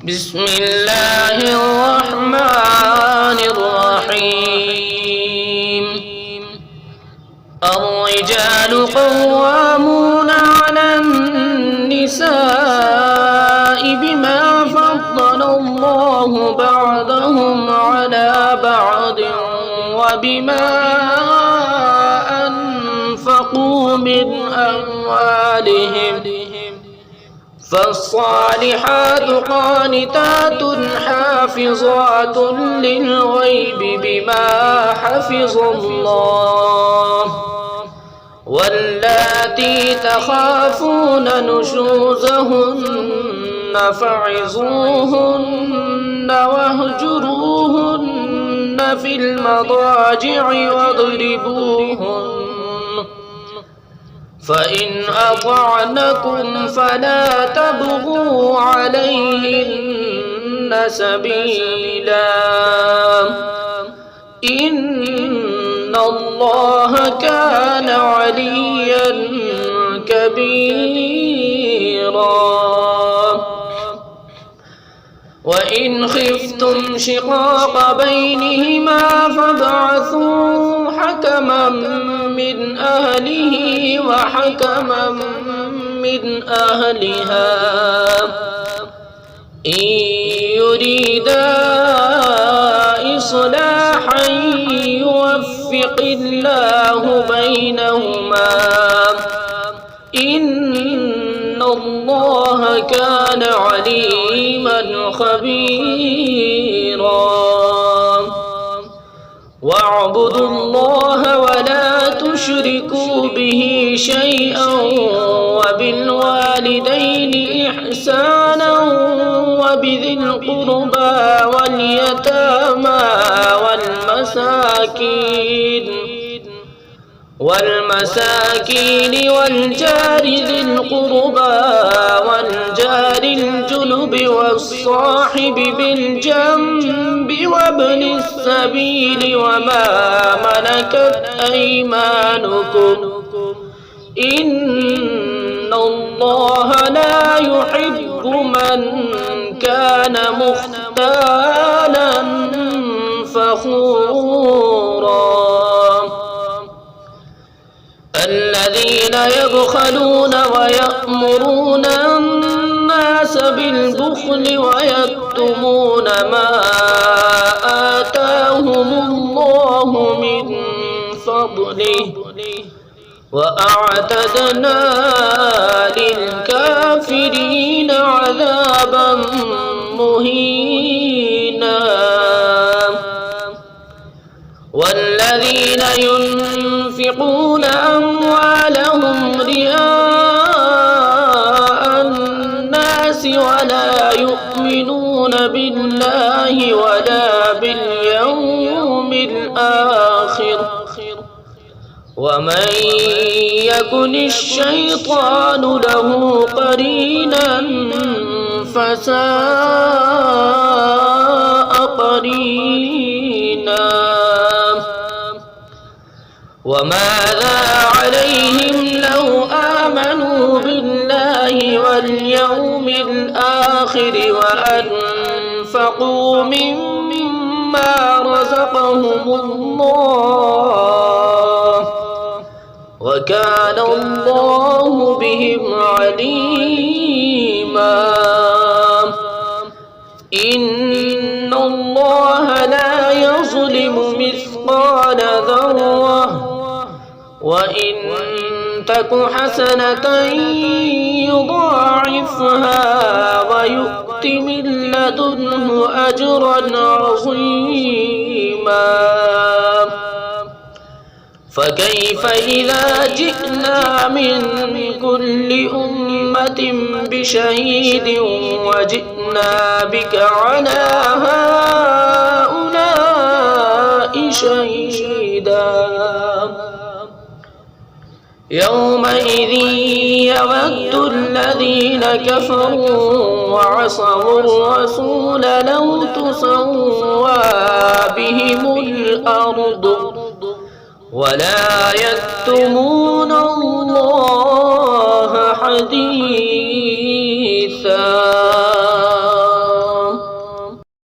بسم الله الرحمن الرحيم. الرجال قوامون على النساء بما فضل الله بعضهم على بعض وبما أنفقوا من أموالهم. فالصالحات قانتات حافظات للغيب بما حفظ الله. واللاتي تخافون نشوزهن فعظوهن واهجروهن في المضاجع واضربوهن. فإن أطعنكم فلا تبغوا عليهن سبيلا إن الله كان عليا كبيرا. وإن خفتم شقاق بينهما فابعثوا حكما من أهله وحكما من أهلها إن يريدا إصلاحا يوفق الله بينهما إن الله كان عليما خبيرا. واعبدوا الله ولا تشركوا به شيئا وبالوالدين إحسانا وبذي القربى واليتامى والمساكين والجار ذي القربى والجار الجنب والصاحب بالجنب وابن السبيل وما ملكت أيمانكم إن الله لا يحب من كان مختالا فخورا. الذين يبخلون ويأمرون الناس بالبخل ويكتمون ما آتاهم الله من فضله وأعتدنا للكافرين عذابا مهينا. والذين ينفقون أموالهم رئاء الناس ولا يؤمنون بالله ولا باليوم الآخر ومن يكن الشيطان له قرينا فساء قرينا. وماذا عليهم لو آمنوا بالله واليوم الآخر وأنفقوا مما رزقهم الله وكان الله بهم عليما. إن الله لا يظلم مثقال ذرة وإن تك حسنة يضاعفها ويؤت من لدنه أجرا عظيما. فكيف إذا جئنا من كل أمة بشهيد وجئنا بك على هؤلاء شهيدا. يومئذ يود الذين كفروا وعصوا الرسول لو تسوى بهم الأرض ولا يكتمون الله حديثا.